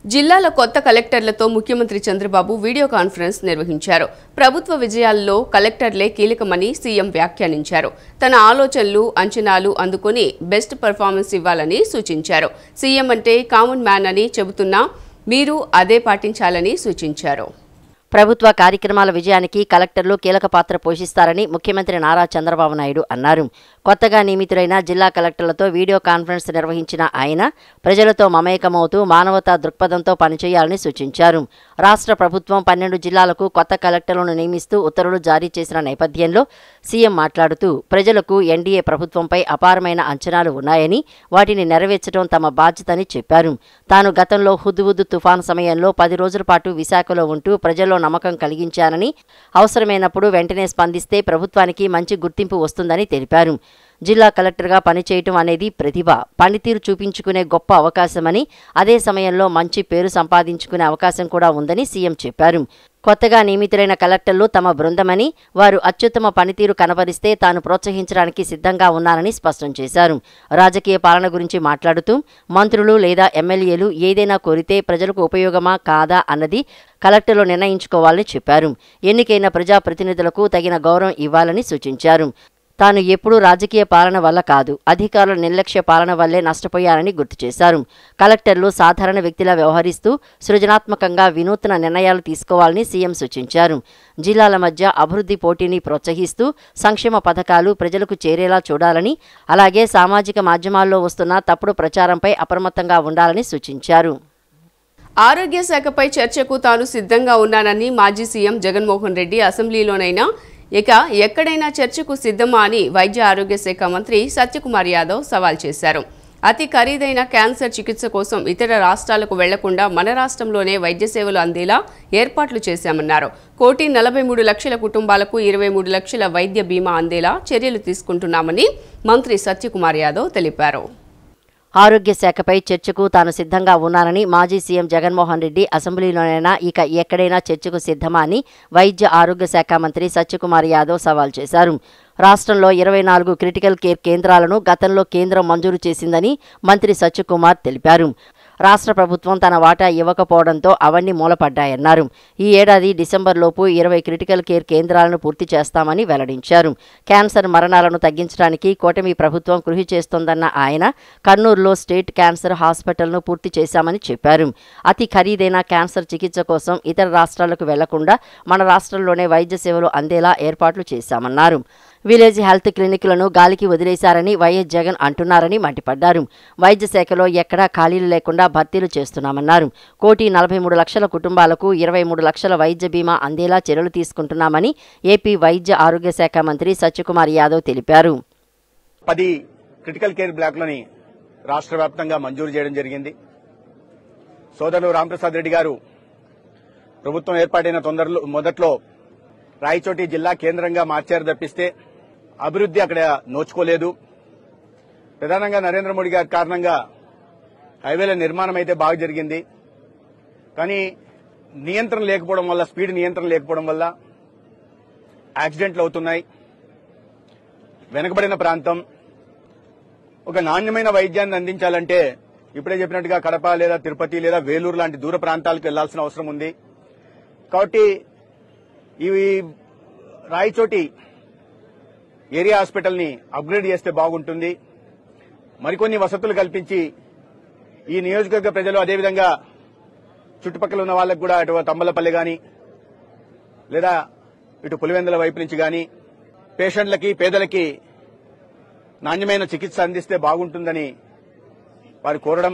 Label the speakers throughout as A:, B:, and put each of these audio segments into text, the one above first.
A: జిల్లాల కొత్త కలెక్టర్లతో ముఖ్యమంత్రి చంద్రబాబు వీడియో కాన్ఫరెన్స్ నిర్వహించారు. ప్రభుత్వ విజయాల్లో కలెక్టర్లే కీలకమని సీఎం వ్యాఖ్యానించారు. తన ఆలోచనలు, అంచనాలు అందుకొని బెస్ట్ పర్ఫార్మెన్స్ ఇవ్వాలని సూచించారు. సీఎం అంటే కామన్ మ్యాన్ అని చెబుతున్నా మీరు అదే పాటించాలని సూచించారు.
B: ప్రభుత్వ కార్యక్రమాల విజయానికి కలెక్టర్లు కీలక పాత్ర పోషిస్తారని ముఖ్యమంత్రి నారా చంద్రబాబు నాయుడు అన్నారు. కొత్తగా నియమితులైన జిల్లా కలెక్టర్లతో వీడియో కాన్ఫరెన్స్ నిర్వహించిన ఆయన ప్రజలతో మమేకమవుతూ మానవతా దృక్పథంతో పనిచేయాలని సూచించారు. రాష్ట్ర ప్రభుత్వం 12 జిల్లాలకు కొత్త కలెక్టర్లను నియమిస్తూ ఉత్తర్వులు జారీ చేసిన నేపథ్యంలో సీఎం మాట్లాడుతూ ప్రజలకు ఎన్డీఏ ప్రభుత్వంపై అపారమైన అంచనాలు ఉన్నాయని, వాటిని నెరవేర్చడం తమ బాధ్యతని చెప్పారు. తాను గతంలో హుద్హుద్ తుఫాను సమయంలో 10 రోజుల పాటు విశాఖలో ఉంటూ ప్రజల్లో నమ్మకం కలిగించానని, అవసరమైనప్పుడు వెంటనే స్పందిస్తే ప్రభుత్వానికి మంచి గుర్తింపు వస్తుందని తెలిపారు. జిల్లా కలెక్టర్గా పనిచేయటం అనేది ప్రతిభ, పనితీరు చూపించుకునే గొప్ప అవకాశమని, అదే సమయంలో మంచి పేరు సంపాదించుకునే అవకాశం కూడా ఉందని సీఎం చెప్పారు. కొత్తగా నియమితులైన కలెక్టర్లు తమ బృందమని, వారు అత్యుత్తమ పనితీరు కనబరిస్తే తాను ప్రోత్సహించడానికి సిద్ధంగా ఉన్నానని స్పష్టం చేశారు. రాజకీయ పాలన గురించి మాట్లాడుతూ మంత్రులు లేదా ఎమ్మెల్యేలు ఏదైనా కోరితే ప్రజలకు ఉపయోగమా కాదా అన్నది కలెక్టర్లు నిర్ణయించుకోవాలని చెప్పారు. ఎన్నికైన ప్రజాప్రతినిధులకు తగిన గౌరవం ఇవ్వాలని సూచించారు. తాను ఎప్పుడూ రాజకీయ పాలన వల్ల కాదు, అధికారుల నిర్లక్ష్య పాలన వల్లే నష్టపోయారని గుర్తు చేశారు. కలెక్టర్లు సాధారణ వ్యక్తిలా వ్యవహరిస్తూ సృజనాత్మకంగా వినూత్న నిర్ణయాలు తీసుకోవాలని సీఎం సూచించారు. జిల్లాల మధ్య అభివృద్ధి పోటీని ప్రోత్సహిస్తూ సంక్షేమ పథకాలు ప్రజలకు చేరేలా చూడాలని, అలాగే సామాజిక మాధ్యమాల్లో వస్తున్న తప్పుడు ప్రచారంపై అప్రమత్తంగా ఉండాలని సూచించారు.
A: ఆరోగ్య శాఖపై చర్చకు తాను సిద్ధంగా ఉన్నానని మాజీ సీఎం జగన్మోహన్ రెడ్డి అసెంబ్లీలోనైనా ఇక ఎక్కడైనా చర్చకు సిద్ధమా అని వైద్య ఆరోగ్య శాఖ మంత్రి సత్యకుమార్ యాదవ్ సవాల్ చేశారు. అతి ఖరీదైన క్యాన్సర్ చికిత్స కోసం ఇతర రాష్ట్రాలకు వెళ్లకుండా మన రాష్ట్రంలోనే వైద్య సేవలు అందేలా ఏర్పాట్లు చేశామన్నారు. 1,43,00,000 కుటుంబాలకు 23 లక్షల వైద్య బీమా అందేలా చర్యలు తీసుకుంటున్నామని మంత్రి సత్యకుమార్ యాదవ్ తెలిపారు.
B: ఆరోగ్య శాఖపై చర్చకు తాను సిద్ధంగా ఉన్నానని మాజీ సీఎం జగన్మోహన్ రెడ్డి అసెంబ్లీలోనైనా ఇక ఎక్కడైనా చర్చకు సిద్ధమా అని వైద్య ఆరోగ్య శాఖ మంత్రి సత్యకుమార్ యాదవ్ సవాల్ చేశారు. రాష్ట్రంలో 24 క్రిటికల్ కేర్ కేంద్రాలను గతంలో కేంద్రం మంజూరు చేసిందని మంత్రి సత్యకుమార్ తెలిపారు. రాష్ట్ర ప్రభుత్వం తన వాటా ఇవ్వకపోవడంతో అవన్నీ మూలపడ్డాయన్నారు. ఈ ఏడాది డిసెంబర్లోపు 20 క్రిటికల్ కేర్ కేంద్రాలను పూర్తి చేస్తామని వెల్లడించారు. క్యాన్సర్ మరణాలను తగ్గించడానికి కూటమి ప్రభుత్వం కృషి చేస్తోందన్న ఆయన కర్నూలులో స్టేట్ క్యాన్సర్ హాస్పిటల్ను పూర్తి చేశామని చెప్పారు. అతి ఖరీదైన క్యాన్సర్ చికిత్స కోసం ఇతర రాష్ట్రాలకు వెళ్లకుండా మన రాష్ట్రంలోనే వైద్య సేవలు అందేలా ఏర్పాట్లు చేశామన్నారు. విలేజ్ హెల్త్ క్లినిక్లను గాలికి వదిలేశారని వైఎస్ జగన్ అంటున్నారని మండిపడ్డారు. వైద్య శాఖలో ఎక్కడా ఖాళీలు లేకుండా భర్తీలు చేస్తున్నామన్నారు. 1,43,00,000 కుటుంబాలకు 23 లక్షల వైద్య బీమా అందేలా చర్యలు తీసుకుంటున్నామని ఏపీ వైద్య ఆరోగ్య శాఖ మంత్రి సత్యకుమార్ యాదవ్ తెలిపారు.
C: 10 క్రిటికల్ కేర్ బ్లాక్లని రాష్ట్ర వ్యాప్తంగా మంజూరు చేయడం జరిగింది. సోదరులు రామప్రసాద్ రెడ్డి గారు ప్రభుత్వం ఏర్పాటైన మొదట్లో రాయచోటి జిల్లా కేంద్రంగా మార్చారు తప్పిస్తే అభివృద్ధి అక్కడ నోచుకోలేదు. ప్రధానంగా నరేంద్ర మోడీ గారి కారణంగా హైవేల నిర్మాణం అయితే బాగా జరిగింది. కానీ నియంత్రణ లేకపోవడం వల్ల, స్పీడ్ నియంత్రణ లేకపోవడం వల్ల యాక్సిడెంట్లు అవుతున్నాయి. వెనుకబడిన ప్రాంతం ఒక నాణ్యమైన వైద్యాన్ని అందించాలంటే ఇప్పుడే చెప్పినట్టుగా కడప లేదా తిరుపతి లేదా వేలూరు లాంటి దూర ప్రాంతాలకు వెళ్లాల్సిన అవసరం ఉంది. కాబట్టి ఈ రాయచోటి ఏరియా హాస్పిటల్ ని అప్గ్రేడ్ చేస్తే బాగుంటుంది. మరికొన్ని వసతులు కల్పించి ఈ నియోజకవర్గ ప్రజలు, అదేవిధంగా చుట్టుపక్కల ఉన్న వాళ్ళకు కూడా అటు తంబలపల్లి గాని లేదా ఇటు పులివెందుల వైపు నుంచి గాని పేషెంట్లకి, పేదలకి నాణ్యమైన చికిత్స అందిస్తే బాగుంటుందని వారు కోరడం,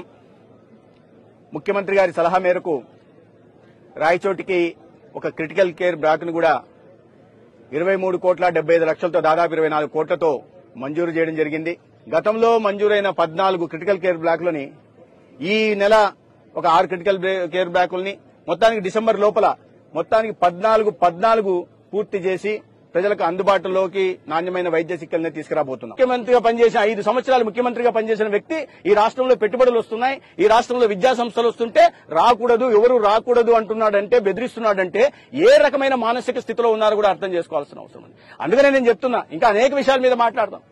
C: ముఖ్యమంత్రి గారి సలహా మేరకు రాయచోటికి ఒక క్రిటికల్ కేర్ బ్లాక్ ను కూడా 23,75,00,000తో దాదాపు 24 కోట్లతో మంజూరు చేయడం జరిగింది. గతంలో మంజూరైన 14 క్రిటికల్ కేర్ బ్లాక్లని ఈ నెల ఒక 6 క్రిటికల్ కేర్ బ్లాకుల్ని మొత్తానికి డిసెంబర్ లోపల మొత్తానికి 14 పూర్తి చేసి ప్రజలకు అందుబాటులోకి నాణ్యమైన వైద్య చికిత్సల్ని తీసుకురాబోతున్నాం. ముఖ్యమంత్రిగా పనిచేసిన 5 సంవత్సరాలు ముఖ్యమంత్రిగా పనిచేసిన వ్యక్తి ఈ రాష్ట్రంలో పెట్టుబడులు వస్తున్నాయి, ఈ రాష్ట్రంలో విద్యా సంస్థలు వస్తుంటే రాకూడదు, ఎవరు రాకూడదు అంటున్నాడంటే, బెదిరిస్తున్నాడంటే ఏ రకమైన మానసిక స్థితిలో ఉన్నారో కూడా అర్థం చేసుకోవాల్సిన అవసరం ఉంది. అందుకనే నేను చెప్తున్నా, ఇంకా అనేక విషయాల మీద మాట్లాడదాం.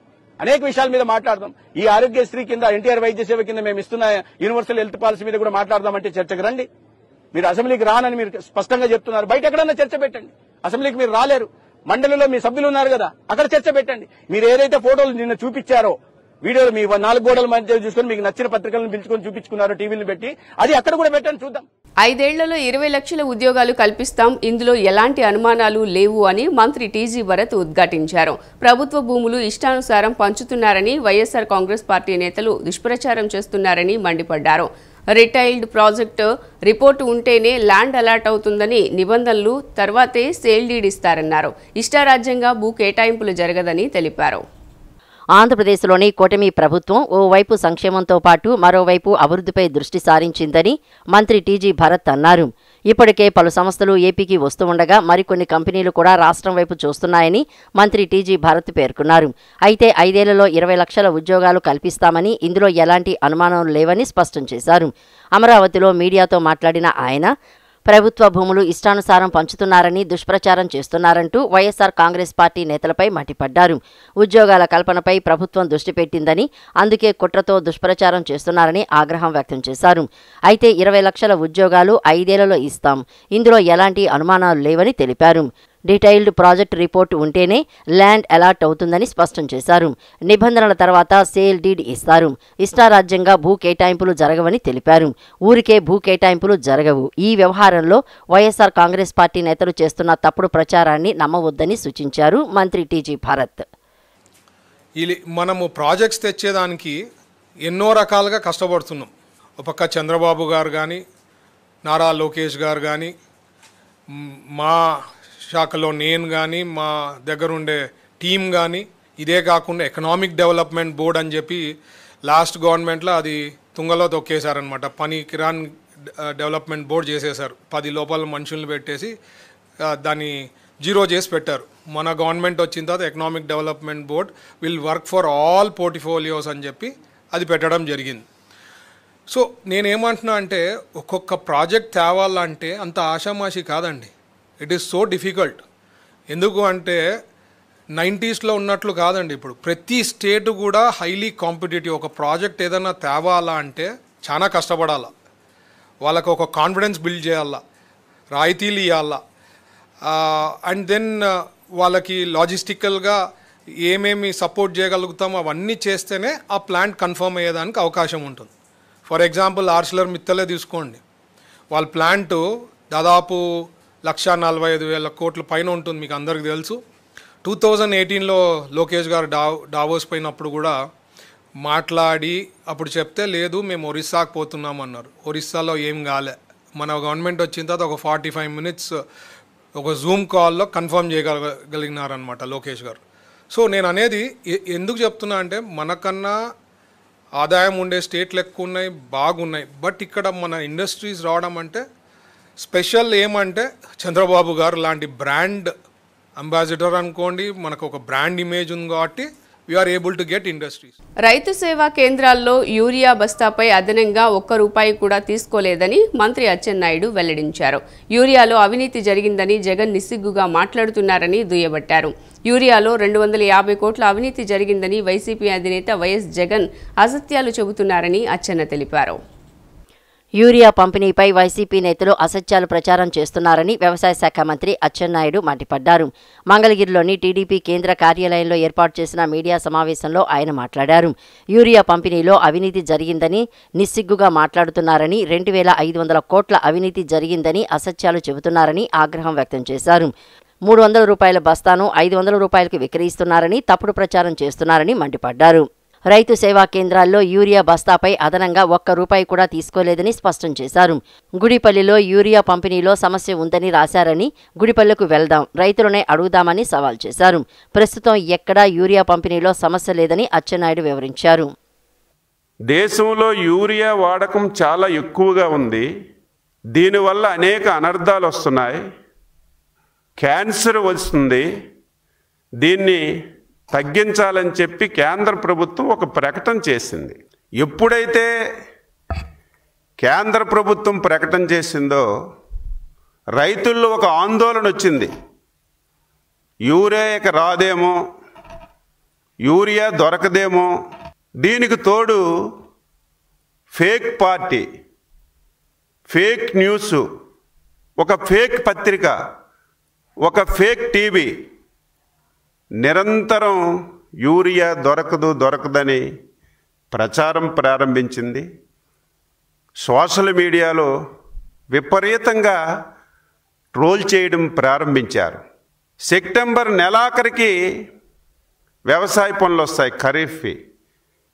C: అనేక విషయాల మీద మాట్లాడదాం. ఈ ఆరోగ్యశ్రీ కింద ఎన్టీఆర్ వైద్య సేవ కింద మేము ఇస్తున్న యూనివర్సల్ హెల్త్ పాలసీ మీద కూడా మాట్లాడదామంటే చర్చకు రండి. మీరు అసెంబ్లీకి రానని మీరు స్పష్టంగా చెప్తున్నారు. బయట ఎక్కడన్నా చర్చ పెట్టండి. అసెంబ్లీకి మీరు రాలేరు. మండలిలో మీ సభ్యులు ఉన్నారు కదా, అక్కడ చర్చ పెట్టండి. మీరు ఏదైతే ఫోటోలు నిన్న చూపించారో, వీడియోలు మీ 4 గోడల మధ్య చూసుకొని మీకు నచ్చిన పత్రికలను పిలుచుకొని చూపించుకున్నారో టీవీలు పెట్టి, అది అక్కడ కూడా పెట్టండి, చూద్దాం.
A: 5 ఏళ్లలో 20 లక్షల ఉద్యోగాలు కల్పిస్తాం, ఇందులో ఎలాంటి అనుమానాలు లేవు అని మంత్రి టీజీ భరత్ ఉద్ఘాటించారు. ప్రభుత్వ భూములు ఇష్టానుసారం పంచుతున్నారని వైఎస్ఆర్ కాంగ్రెస్ పార్టీ నేతలు దుష్ప్రచారం చేస్తున్నారని మండిపడ్డారు. రిటైల్డ్ ప్రాజెక్టు రిపోర్టు ఉంటేనే ల్యాండ్ అలాట్ అవుతుందని నిబంధనలు, తర్వాతే సేల్ డీడ్ ఇస్తారన్నారు. ఇష్టారాజ్యంగా భూ కేటాయింపులు జరగదని తెలిపారు.
B: ఆంధ్రప్రదేశ్లోని కూటమి ప్రభుత్వం ఓవైపు సంక్షేమంతో పాటు మరోవైపు అభివృద్ధిపై దృష్టి సారించిందని మంత్రి టీజీ భరత్ అన్నారు. ఇప్పటికే పలు సంస్థలు ఏపీకి వస్తూ ఉండగా మరికొన్ని కంపెనీలు కూడా రాష్ట్రం వైపు చూస్తున్నాయని మంత్రి టీజీ భరత్ పేర్కొన్నారు. అయితే 5 ఏళ్లలో 20 లక్షల ఉద్యోగాలు కల్పిస్తామని, ఇందులో ఎలాంటి అనుమానం లేవని స్పష్టం చేశారు. అమరావతిలో మీడియాతో మాట్లాడిన ఆయన ప్రభుత్వ భూములు ఇష్టానుసారం పంచుతున్నారని దుష్ప్రచారం చేస్తున్నారంటూ వైఎస్ఆర్ కాంగ్రెస్ పార్టీ నేతలపై మండిపడ్డారు. ఉద్యోగాల కల్పనపై ప్రభుత్వం దృష్టి పెట్టిందని, అందుకే కుట్రతో దుష్ప్రచారం చేస్తున్నారని ఆగ్రహం వ్యక్తం చేశారు. అయితే 20 లక్షల ఉద్యోగాలు 5 ఏళ్లలో ఇస్తాం, ఇందులో ఎలాంటి అనుమానాలు లేవని తెలిపారు. డీటెయిల్డ్ ప్రాజెక్ట్ రిపోర్టు ఉంటేనే ల్యాండ్ అలాట్ అవుతుందని స్పష్టం చేశారు. నిబంధనల తర్వాత సేల్ డీడ్ ఇస్తారు. ఇష్టారాజ్యంగా భూ కేటాయింపులు జరగవని తెలిపారు. ఊరికే భూ కేటాయింపులు జరగవు. ఈ వ్యవహారంలో వైఎస్ఆర్ కాంగ్రెస్ పార్టీ నేతలు చేస్తున్న తప్పుడు ప్రచారాన్ని నమ్మవద్దని సూచించారు మంత్రి టీజీ భరత్.
D: మనము ప్రాజెక్ట్స్ తెచ్చేదానికి ఎన్నో రకాలుగా కష్టపడుతున్నాం. ఒక పక్క చంద్రబాబు గారు కానీ, నారా లోకేష్ గారు కానీ, మా శాఖలో నేను కానీ, మా దగ్గర ఉండే టీం కానీ, ఇదే కాకుండా ఎకనామిక్ డెవలప్మెంట్ బోర్డ్ అని చెప్పి లాస్ట్ గవర్నమెంట్లో అది తుంగలో తొక్కేశారనమాట. కిరాన్ డెవలప్మెంట్ బోర్డ్ చేసేశారు. 10 లోపల మనుషులను పెట్టేసి దాన్ని జీరో చేసి పెట్టారు. మన గవర్నమెంట్ వచ్చిన తర్వాత economic development board will work for all portfolios అని చెప్పి అది పెట్టడం జరిగింది. సో నేనేమంటున్నా అంటే, ఒక్కొక్క ప్రాజెక్ట్ తేవాలంటే అంత ఆషామాషి కాదండి. It is so difficult. ఎందుకు అంటే 90స్లో ఉన్నట్లు కాదండి. ఇప్పుడు ప్రతి స్టేట్ కూడా హైలీ కాంపిటేటివ్. ఒక ప్రాజెక్ట్ ఏదైనా తేవాలా అంటే చాలా కష్టపడాలా, వాళ్ళకు ఒక కాన్ఫిడెన్స్ బిల్డ్ చేయాలా, రాయితీలు ఇవ్వాలా, అండ్ దెన్ వాళ్ళకి లాజిస్టికల్గా ఏమేమి సపోర్ట్ చేయగలుగుతామో అవన్నీ చేస్తేనే ఆ ప్లాంట్ కన్ఫర్మ్ అయ్యేదానికి అవకాశం ఉంటుంది. ఫర్ ఎగ్జాంపుల్ ఆర్సిలర్ మిత్తలే తీసుకోండి. వాళ్ళ ప్లాంటు దాదాపు 1,45,000 కోట్ల పైన ఉంటుంది, మీకు అందరికీ తెలుసు. 2018లో లోకేష్ గారు డావోస్ పోయినప్పుడు కూడా మాట్లాడి అప్పుడు చెప్తే, లేదు మేము ఒరిస్సాకు పోతున్నాం అన్నారు. ఒరిస్సాలో ఏం కాలే. మన గవర్నమెంట్ వచ్చిన తర్వాత ఒక 45 minutes ఒక జూమ్ కాల్లో కన్ఫర్మ్ చేయగలిగినారనమాట లోకేష్ గారు. సో నేను అనేది ఎందుకు చెప్తున్నా అంటే, మనకన్నా ఆదాయం ఉండే స్టేట్లు ఎక్కువ ఉన్నాయి, బాగున్నాయి. బట్ ఇక్కడ మన ఇండస్ట్రీస్ రావడం అంటే స్పెషల్ ఏమంటే, చంద్రబాబు గారు లాంటి బ్రాండ్ అంబాసిడర్ అనుకోండి, మనకు ఒక బ్రాండ్ ఇమేజ్ ఉంది కాబట్టి we are able to get industries.
A: రైతు సేవా కేంద్రాల్లో యూరియా బస్తాపై అదనంగా ₹1 కూడా తీసుకోలేదని మంత్రి అచ్చెన్నాయుడు వెల్లడించారు. యూరియాలో అవినీతి జరిగిందని జగన్ నిస్సిగ్గుగా మాట్లాడుతున్నారని దుయ్యబట్టారు. యూరియాలో 250 కోట్ల అవినీతి జరిగిందని వైసీపీ అధినేత వైఎస్ జగన్ అసత్యాలు చెబుతున్నారని అచ్చెన్న తెలిపారు.
B: యూరియా పంపిణీపై వైసీపీ నేతలు అసత్యాలు ప్రచారం చేస్తున్నారని వ్యవసాయ శాఖ మంత్రి అచ్చెన్నాయుడు మండిపడ్డారు. మంగళగిరిలోని టీడీపీ కేంద్ర కార్యాలయంలో ఏర్పాటు చేసిన మీడియా సమావేశంలో ఆయన మాట్లాడారు. యూరియా పంపిణీలో అవినీతి జరిగిందని నిస్సిగ్గుగా మాట్లాడుతున్నారని, 2,500 కోట్ల అవినీతి జరిగిందని అసత్యాలు చెబుతున్నారని ఆగ్రహం వ్యక్తం చేశారు. ₹300 బస్తాను ₹500కి విక్రయిస్తున్నారని, తప్పుడు ప్రచారం చేస్తున్నారని మండిపడ్డారు. రైతు సేవా కేంద్రాల్లో యూరియా బస్తాపై అదనంగా ₹1 కూడా తీసుకోలేదని స్పష్టం చేశారు. గుడిపల్లిలో యూరియా పంపిణీలో సమస్య ఉందని రాశారని, గుడిపల్లికి వెళ్దాం, రైతులనే అడుగుదామని సవాల్ చేశారు. ప్రస్తుతం ఎక్కడా యూరియా పంపిణీలో సమస్య లేదని అచ్చెన్నాయుడు వివరించారు.
E: దేశంలో యూరియా వాడకం చాలా ఎక్కువగా ఉంది. దీనివల్ల అనేక అనర్థాలు వస్తున్నాయి. క్యాన్సర్ వస్తుంది. దీన్ని తగ్గించాలని చెప్పి కేంద్ర ప్రభుత్వం ఒక ప్రకటన చేసింది. ఎప్పుడైతే కేంద్ర ప్రభుత్వం ప్రకటన చేసిందో రైతుల్లో ఒక ఆందోళన వచ్చింది. యూరియా రాదేమో, యూరియా దొరకదేమో, దీనికి తోడు ఫేక్ పార్టీ, ఫేక్ న్యూస్, ఒక ఫేక్ పత్రిక, ఒక ఫేక్ టీవీ నిరంతరం యూరియా దొరకదని ప్రచారం ప్రారంభించింది. సోషల్ మీడియాలో విపరీతంగా ట్రోల్ చేయడం ప్రారంభించారు. సెప్టెంబర్ నెలాఖరికి వ్యవసాయ పనులు వస్తాయి, ఖరీఫ్వి.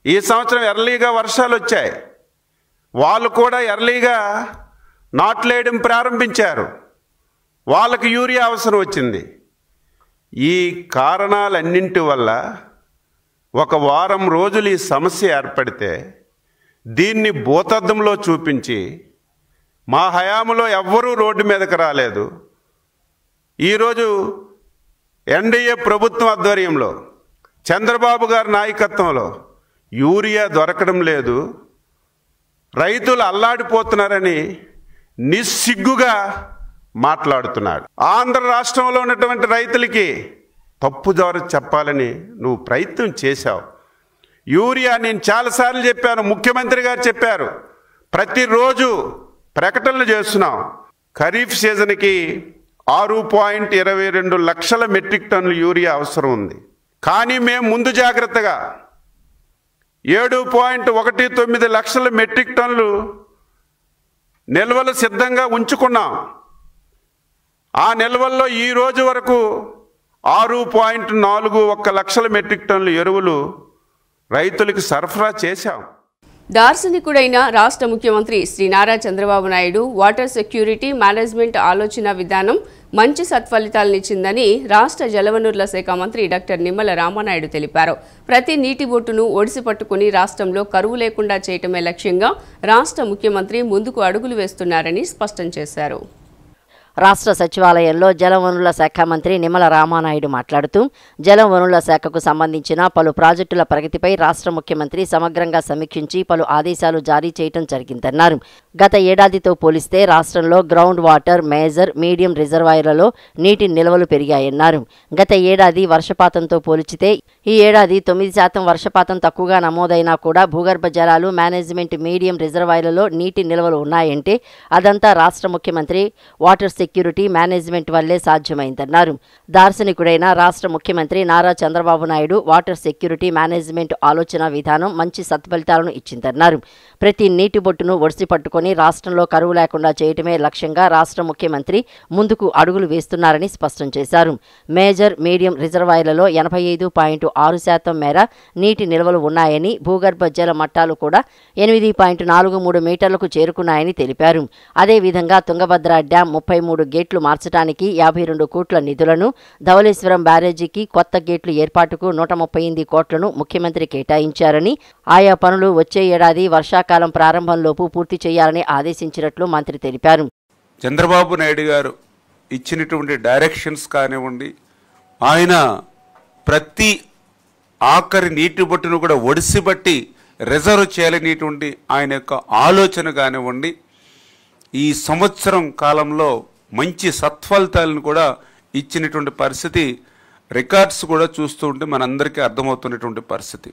E: ఈ సంవత్సరం ఎర్లీగా వర్షాలు వచ్చాయి, వాళ్ళు కూడా ఎర్లీగా నాట్లేయడం ప్రారంభించారు, వాళ్ళకి యూరియా అవసరం వచ్చింది. ఈ కారణాలన్నింటి వల్ల ఒక వారం రోజులు ఈ సమస్య ఏర్పడితే దీన్ని భూతద్దంలో చూపించి మా హయాంలో ఎవ్వరూ రోడ్డు మీదకి రాలేదు. ఈరోజు ఎన్డీఏ ప్రభుత్వం ఆధ్వర్యంలో చంద్రబాబు గారి నాయకత్వంలో యూరియా దొరకడం లేదు, రైతులు అల్లాడిపోతున్నారని నిస్సిగ్గుగా మాట్లాడుతున్నాడు. ఆంధ్ర రాష్ట్రంలో ఉన్నటువంటి రైతులకి తప్పుదారి చెప్పాలని నువ్వు ప్రయత్నం చేశావు. యూరియా నేను చాలాసార్లు చెప్పాను, ముఖ్యమంత్రి గారు చెప్పారు, ప్రతిరోజు ప్రకటనలు చేస్తున్నాం. ఖరీఫ్ సీజన్కి 6.22 లక్షల మెట్రిక్ టన్నులు యూరియా అవసరం ఉంది. కానీ మేము ముందు జాగ్రత్తగా 7.19 లక్షల మెట్రిక్ టన్నులు నిల్వలు సిద్ధంగా ఉంచుకున్నాం. ఆ నిల్వల్లో ఈ రోజు వరకు 6.41 లక్షల మెట్రిక్ టన్నుల ఎరువులు రైతులకు సరఫరా చేశాం.
A: దార్శనికుడైన రాష్ట్ర ముఖ్యమంత్రి Shri Nara Chandrababu Naidu water security management ఆలోచన విధానం మంచి సత్ఫలితాలనిచ్చిందని రాష్ట్ర జలవనరుల శాఖ మంత్రి డాక్టర్ నిమ్మల రామానాయుడు తెలిపారు. ప్రతి నీటి బొట్టును ఒడిసి పట్టుకుని రాష్ట్రంలో కరువు లేకుండా చేయటమే లక్ష్యంగా రాష్ట్ర ముఖ్యమంత్రి ముందుకు అడుగులు వేస్తున్నారని స్పష్టం చేశారు.
B: రాష్ట్ర సచివాలయంలో జలవనరుల శాఖ మంత్రి నిమ్మల రామానాయుడు మాట్లాడుతూ జలవనరుల శాఖకు సంబంధించిన పలు ప్రాజెక్టుల ప్రగతిపై రాష్ట్ర ముఖ్యమంత్రి సమగ్రంగా సమీక్షించి పలు ఆదేశాలు జారీ చేయడం జరిగిందన్నారు. గత ఏడాదితో పోలిస్తే రాష్ట్రంలో గ్రౌండ్ వాటర్, మేజర్, మీడియం రిజర్వాయర్లలో నీటి నిల్వలు పెరిగాయన్నారు. గత ఏడాది వర్షపాతంతో పోల్చితే ఈ ఏడాది 9% వర్షపాతం తక్కువగా నమోదైనా కూడా భూగర్భ జలాలు, మేనేజ్మెంట్, మీడియం రిజర్వాయర్లలో నీటి నిల్వలు ఉన్నాయంటే అదంతా రాష్ట్ర ముఖ్యమంత్రి వాటర్ సెక్యూరిటీ మేనేజ్మెంట్ వల్లే సాధ్యమైందన్నారు. దార్శనికుడైన రాష్ట్ర ముఖ్యమంత్రి Nara Chandrababu Naidu water security management ఆలోచన విధానం మంచి సత్ఫలితాలను ఇచ్చిందన్నారు. ప్రతి నీటి బొట్టును ఒడిసి పట్టుకొని రాష్ట్రంలో కరువు లేకుండా చేయటమే లక్ష్యంగా రాష్ట్ర ముఖ్యమంత్రి ముందుకు అడుగులు వేస్తున్నారని స్పష్టం చేశారు. మేజర్, మీడియం రిజర్వాయర్లలో 85.6% మేర నీటి నిల్వలు ఉన్నాయని, భూగర్భ జల మట్టాలు కూడా 8.43 మీటర్లకు చేరుకున్నాయని తెలిపారు. అదేవిధంగా తుంగభద్ర డ్యాం 33 గేట్లు మార్చడానికి 52 కోట్ల నిధులను, ధవళేశ్వరం బ్యారేజీకి కొత్త గేట్లు ఏర్పాటుకు 138 కోట్లను ముఖ్యమంత్రి కేటాయించారని, ఆయా పనులు వచ్చే ఏడాది వర్షాకాలం ప్రారంభంలోపు పూర్తి చేయాలని ఆదేశించినట్లు మంత్రి తెలిపారు.
F: చంద్రబాబు నాయుడు గారు ఇచ్చినటువంటి డైరెక్షన్స్ కానివ్వండి, ఆయన ప్రతి ఆఖరి నీటి బొట్టును కూడా ఒడిసిబట్టి రిజర్వ్ చేయాలనేటువంటి ఆయన యొక్క ఆలోచన కానివ్వండి, ఈ సంవత్సరం కాలంలో మంచి సత్ఫలితాలను కూడా ఇచ్చినటువంటి పరిస్థితి రికార్డ్స్ కూడా చూస్తూ ఉంటే మనందరికీ అర్థమవుతున్నటువంటి పరిస్థితి.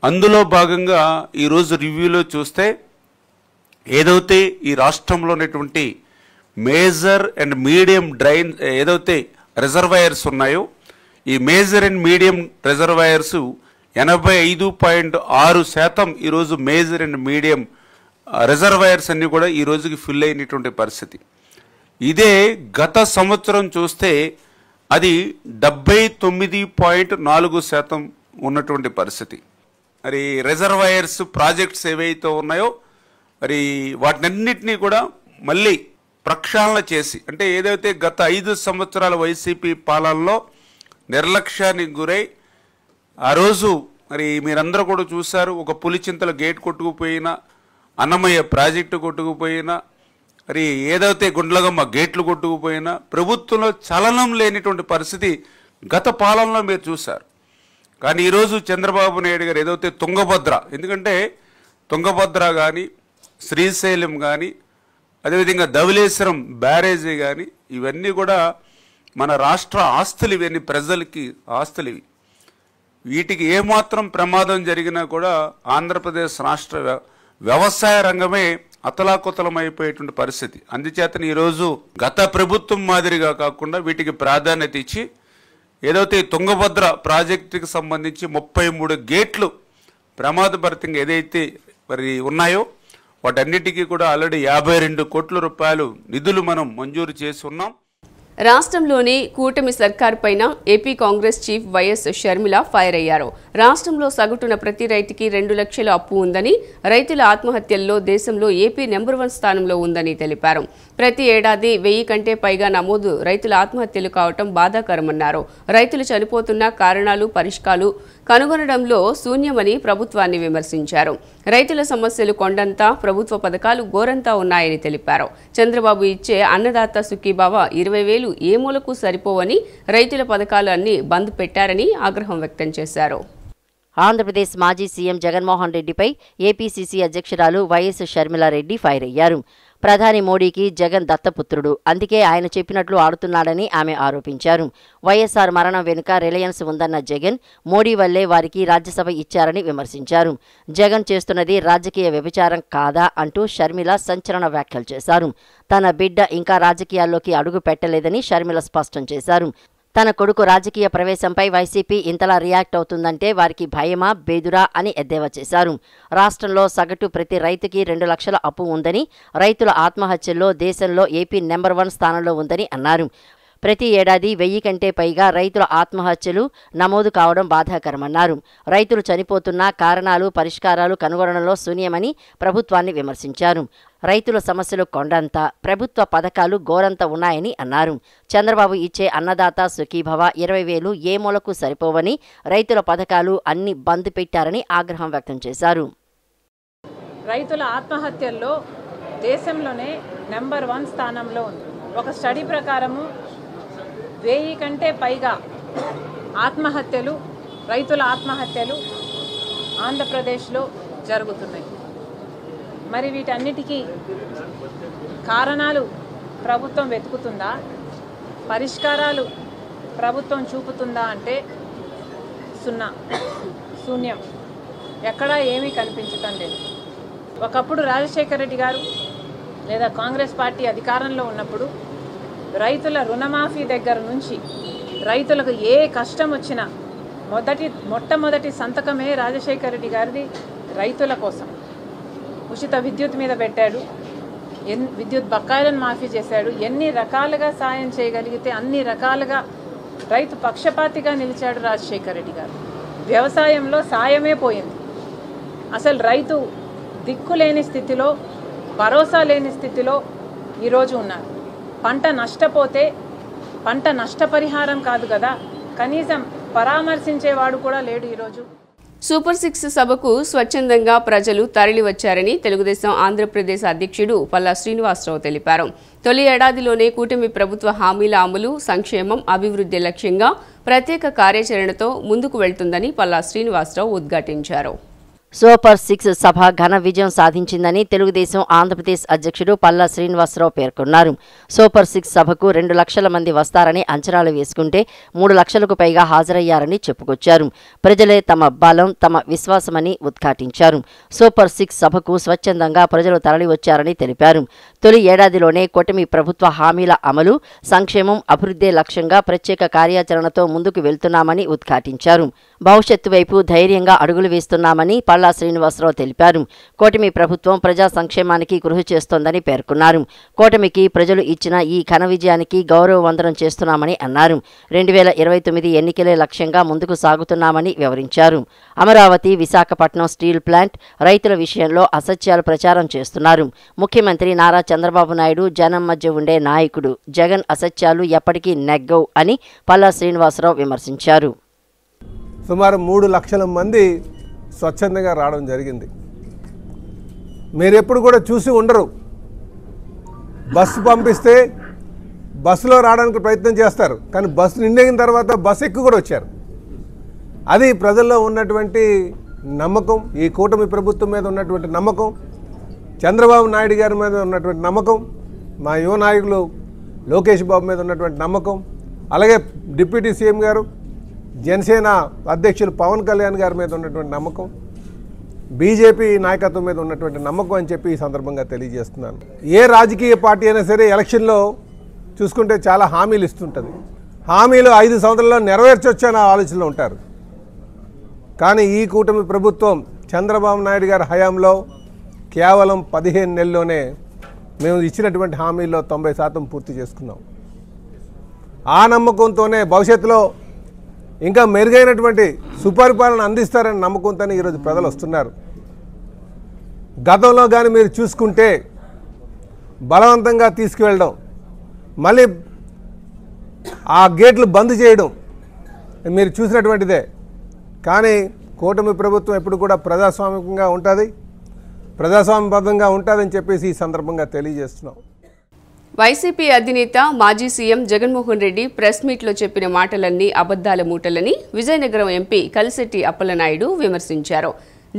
F: అందులో భాగంగా ఈరోజు రివ్యూలో చూస్తే ఏదైతే ఈ రాష్ట్రంలో ఉన్నటువంటి మేజర్ అండ్ మీడియం డ్రైన్ ఏదైతే రిజర్వాయర్స్ ఉన్నాయో, ఈ మేజర్ అండ్ మీడియం రిజర్వాయర్స్ 85.6% ఈరోజు మేజర్ అండ్ మీడియం రిజర్వాయర్స్ అన్నీ కూడా ఈ రోజుకి ఫిల్ అయినటువంటి పరిస్థితి. ఇదే గత సంవత్సరం చూస్తే అది 79.4% ఉన్నటువంటి పరిస్థితి. మరి రిజర్వాయర్స్ ప్రాజెక్ట్స్ ఏవైతే ఉన్నాయో మరి వాటినన్నిటినీ కూడా మళ్ళీ ప్రక్షాళన చేసి, అంటే ఏదైతే గత 5 సంవత్సరాల వైసీపీ పాలనలో నిర్లక్ష్యానికి గురై ఆ రోజు మరి మీరందరూ కూడా చూశారు, ఒక పులిచింతల గేట్ కొట్టుకుపోయినా, అన్నమయ్య ప్రాజెక్టు కొట్టుకుపోయినా, మరి ఏదైతే గుండ్లగమ్మ గేట్లు కొట్టుకుపోయినా ప్రభుత్వంలో చలనం లేనిటువంటి పరిస్థితి గత పాలనలో మీరు చూశారు. కానీ ఈరోజు చంద్రబాబు నాయుడు గారు ఏదైతే తుంగభద్ర, ఎందుకంటే తుంగభద్ర కానీ, శ్రీశైలం కానీ, అదేవిధంగా ధవళేశ్వరం బ్యారేజీ కానీ, ఇవన్నీ కూడా మన రాష్ట్ర ఆస్తులు, ఇవన్నీ ప్రజలకి ఆస్తులు. ఇవి వీటికి ఏమాత్రం ప్రమాదం జరిగినా కూడా ఆంధ్రప్రదేశ్ రాష్ట్ర వ్యవసాయ రంగమే అతలాకుతలమైపోయేటువంటి పరిస్థితి. అందుచేతనే ఈరోజు గత ప్రభుత్వం మాదిరిగా కాకుండా వీటికి ప్రాధాన్యత ఇచ్చి ఏదైతే తుంగభద్ర ప్రాజెక్టుకి సంబంధించి 33 గేట్లు ప్రమాదభరితంగా ఏదైతే మరి ఉన్నాయో వాటన్నిటికీ కూడా ఆల్రెడీ 52 కోట్ల రూపాయలు నిధులు మనం మంజూరు చేసి ఉన్నాం.
A: రాష్ట్రంలోని కూటమి సర్కార్ పైన AP Congress chief YS Sharmila fire అయ్యారు. రాష్ట్రంలో సగటున ప్రతి రైతుకి 2 లక్షల అప్పు ఉందని, రైతుల ఆత్మహత్యల్లో దేశంలో ఏపీ నెంబర్ 1 స్థానంలో ఉందని తెలిపారు. ప్రతి ఏడాది 1000 కంటే పైగా నమోదు రైతుల ఆత్మహత్యలు కావటం బాధాకరమన్నారు. రైతులు చనిపోతున్న కారణాలు పరిష్కారాలు కనుగొనడంలో శూన్యమని ప్రభుత్వాన్ని విమర్శించారు. రైతుల సమస్యలు కొండంతా, ప్రభుత్వ పథకాలు గోరంతా ఉన్నాయని తెలిపారు. చంద్రబాబు ఇచ్చే అన్నదాత సుఖీభావ 20,000 ఏ మూలకు సరిపోవని, రైతుల పథకాలు అన్ని బంద్ పెట్టారని ఆగ్రహం వ్యక్తం చేశారు.
B: ఆంధ్రప్రదేశ్ మాజీ సీఎం జగన్మోహన్ రెడ్డిపై ఏపీసీసీ అధ్యక్షురాలు వైఎస్ షర్మిలారెడ్డి ఫైర్ అయ్యారు. ప్రధాని మోడీకి జగన్ దత్తపుత్రుడు, అందుకే ఆయన చెప్పినట్లు ఆడుతున్నాడని ఆమె ఆరోపించారు. వైఎస్ఆర్ మరణం వెనుక రిలయన్స్ ఉందన్న జగన్, మోడీ వల్లే వారికి రాజ్యసభ ఇచ్చారని విమర్శించారు. జగన్ చేస్తున్నది రాజకీయ వ్యభిచారం కాదా అంటూ షర్మిల సంచలన వ్యాఖ్యలు చేశారు. తన బిడ్డ ఇంకా రాజకీయాల్లోకి అడుగు పెట్టలేదని షర్మిల స్పష్టం చేశారు. తన కొడుకు రాజకీయ ప్రవేశంపై వైసీపీ ఇంతలా రియాక్ట్ అవుతుందంటే వారికి భయమా బేదురా అని ఎద్దేవా చేశారు. రాష్ట్రంలో సగటు ప్రతి రైతుకి 2 లక్షల అప్పు ఉందని, రైతుల ఆత్మహత్యల్లో దేశంలో ఏపీ నెంబర్ 1 స్థానంలో ఉందని అన్నారు. ప్రతి ఏడాది 1000 కంటే పైగా రైతుల ఆత్మహత్యలు నమోదు కావడం బాధాకరమన్నారు. రైతులు చనిపోతున్న కారణాలు పరిష్కారాలు కనుగొనడంలో శూన్యమని ప్రభుత్వాన్ని విమర్శించారు. రైతుల సమస్యలు కొండంతా, ప్రభుత్వ పథకాలు గోరంత ఉన్నాయని అన్నారు. చంద్రబాబు ఇచ్చే అన్నదాత సుఖీభవ 20,000 ఏ మూలకు సరిపోవని, రైతుల పథకాలు అన్ని బంద్ పెట్టారని ఆగ్రహం వ్యక్తం చేశారు.
G: రైతుల ఆత్మహత్యల్లో దేశంలోనే నెంబర్ 1 స్థానంలో ఉంది. ఒక స్టడీ ప్రకారము 1000 కంటే పైగా ఆత్మహత్యలు, రైతుల ఆత్మహత్యలు ఆంధ్రప్రదేశ్లో జరుగుతున్నాయి. మరి వీటన్నిటికీ కారణాలు ప్రభుత్వం వెతుకుతుందా, పరిష్కారాలు ప్రభుత్వం చూపుతుందా అంటే శూన్యం. ఎక్కడా ఏమీ కనిపించటం లేదు. ఒకప్పుడు రాజశేఖర రెడ్డి గారు లేదా కాంగ్రెస్ పార్టీ అధికారంలో ఉన్నప్పుడు రైతుల రుణమాఫీ దగ్గర నుంచి రైతులకు ఏ కష్టం వచ్చినా మొట్టమొదటి సంతకమే రాజశేఖర రెడ్డి గారిది రైతుల కోసం. ఉచిత విద్యుత్ మీద పెట్టాడు, విద్యుత్ బకాయిలను మాఫీ చేశాడు. ఎన్ని రకాలుగా సాయం చేయగలిగితే అన్ని రకాలుగా రైతు పక్షపాతిగా నిలిచాడు రాజశేఖర రెడ్డి గారు. వ్యవసాయంలో సాయమే పోయింది. అసలు రైతు దిక్కులేని స్థితిలో, భరోసా లేని స్థితిలో ఈరోజు ఉన్నారు. పంట నష్టపోతే పంట నష్టపరిహారం కాదు కదా, కనీసం పరామర్శించేవాడు కూడా లేడు ఈరోజు.
A: సూపర్ 6 సభకు స్వచ్ఛందంగా ప్రజలు తరలివచ్చారని తెలుగుదేశం ఆంధ్రప్రదేశ్ అధ్యక్షుడు పల్లా శ్రీనివాసరావు తెలిపారు. తొలి ఏడాదిలోనే కూటమి ప్రభుత్వ హామీల అమలు, సంక్షేమం, అభివృద్ధి లక్ష్యంగా ప్రత్యేక కార్యాచరణతో ముందుకు వెళ్తుందని పల్లా శ్రీనివాసరావు ఉద్ఘాటించారు.
B: సూపర్ 6 సభ ఘన విజయం సాధించిందని తెలుగుదేశం ఆంధ్రప్రదేశ్ అధ్యక్షుడు పల్లా శ్రీనివాసరావు పేర్కొన్నారు. సూపర్ 6 సభకు 2 లక్షల మంది వస్తారని అంచనాలు వేసుకుంటే 3 లక్షలకు పైగా హాజరయ్యారని చెప్పుకొచ్చారు. ప్రజలే తమ బలం, తమ విశ్వాసమని ఉద్ఘాటించారు. సూపర్ 6 సభకు స్వచ్ఛందంగా ప్రజలు తరలివచ్చారని తెలిపారు. తొలి ఏడాదిలోనే కూటమి ప్రభుత్వ హామీల అమలు, సంక్షేమం, అభివృద్ధి లక్ష్యంగా ప్రత్యేక కార్యాచరణతో ముందుకు వెళ్తున్నామని ఉద్ఘాటించారు. భవిష్యత్తు వైపు ధైర్యంగా అడుగులు వేస్తున్నామని పల్లా శ్రీనివాసరావు తెలిపారు. కూటమి ప్రభుత్వం ప్రజా సంక్షేమానికి కృషి చేస్తోందని పేర్కొన్నారు. కూటమికి ప్రజలు ఇచ్చిన ఈ ఘన విజయానికి గౌరవ వందనం చేస్తున్నామని అన్నారు. 2029 ఎన్నికలే లక్ష్యంగా ముందుకు సాగుతున్నామని వివరించారు. అమరావతి, విశాఖపట్నం స్టీల్ ప్లాంట్, రైతుల విషయంలో అసత్యాలు ప్రచారం చేస్తున్నారు. ముఖ్యమంత్రి నారా చంద్రబాబు నాయుడు జనం మధ్య ఉండే నాయకుడు. జగన్ అసత్యాలు ఎప్పటికీ నెగ్గవు అని పల్లా శ్రీనివాసరావు విమర్శించారు.
H: సుమారు 3 లక్షల మంది స్వచ్ఛందంగా రావడం జరిగింది. మీరెప్పుడు కూడా చూసి ఉండరు. బస్సు పంపిస్తే బస్సులో రావడానికి ప్రయత్నం చేస్తారు, కానీ బస్సు నిండిన తర్వాత బస్సు ఎక్కువ కూడా వచ్చారు. అది ప్రజల్లో ఉన్నటువంటి నమ్మకం, ఈ కూటమి ప్రభుత్వం మీద ఉన్నటువంటి నమ్మకం, చంద్రబాబు నాయుడు గారి మీద ఉన్నటువంటి నమ్మకం, మా యువ నాయకులు లోకేష్ బాబు మీద ఉన్నటువంటి నమ్మకం, అలాగే డిప్యూటీ సీఎం గారు జనసేన అధ్యక్షులు పవన్ కళ్యాణ్ గారి మీద ఉన్నటువంటి నమ్మకం, బీజేపీ నాయకత్వం మీద ఉన్నటువంటి నమ్మకం అని చెప్పి ఈ సందర్భంగా తెలియజేస్తున్నాను. ఏ రాజకీయ పార్టీ అయినా సరే ఎలక్షన్లో చూసుకుంటే చాలా హామీలు ఇస్తుంటుంది. హామీలు 5 సంవత్సరాల్లో నెరవేర్చొచ్చు అనే ఆలోచనలో ఉంటారు. కానీ ఈ కూటమి ప్రభుత్వం చంద్రబాబు నాయుడు గారి హయాంలో కేవలం 15 నెలల్లోనే మేము ఇచ్చినటువంటి హామీల్లో 90% పూర్తి చేసుకున్నాం. ఆ నమ్మకంతోనే భవిష్యత్తులో ఇంకా మెరుగైనటువంటి సుపరిపాలన అందిస్తారని నమ్మకంతోనే ఈరోజు ప్రజలు వస్తున్నారు. గతంలో కానీ మీరు చూసుకుంటే బలవంతంగా తీసుకువెళ్ళడం, మళ్ళీ ఆ గేట్లు బంద్ చేయడం మీరు చూసినటువంటిదే. కానీ కూటమి ప్రభుత్వం ఎప్పుడు కూడా ప్రజాస్వామికంగా ఉంటుంది, ప్రజాస్వామ్యబద్ధంగా ఉంటుందని చెప్పేసి ఈ సందర్భంగా తెలియజేస్తున్నాం.
A: వైసీపీ అధినేత మాజీ సీఎం జగన్మోహన్ రెడ్డి ప్రెస్ మీట్లో చెప్పిన మాటలన్నీ అబద్దాల మూటలని విజయనగరం ఎంపీ కలిశెట్టి అప్పలనాయుడు విమర్శించారు.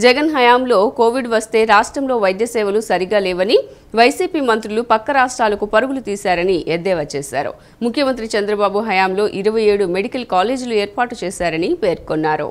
A: జగన్ హయాంలో కోవిడ్ వస్తే రాష్ట్రంలో వైద్య సేవలు సరిగా లేవని వైసీపీ మంత్రులు పక్క రాష్ట్రాలకు పరుగులు తీశారని ఎద్దేవా చేశారు. ముఖ్యమంత్రి చంద్రబాబు హయాంలో 27 మెడికల్ కాలేజీలు ఏర్పాటు చేశారని పేర్కొన్నారు.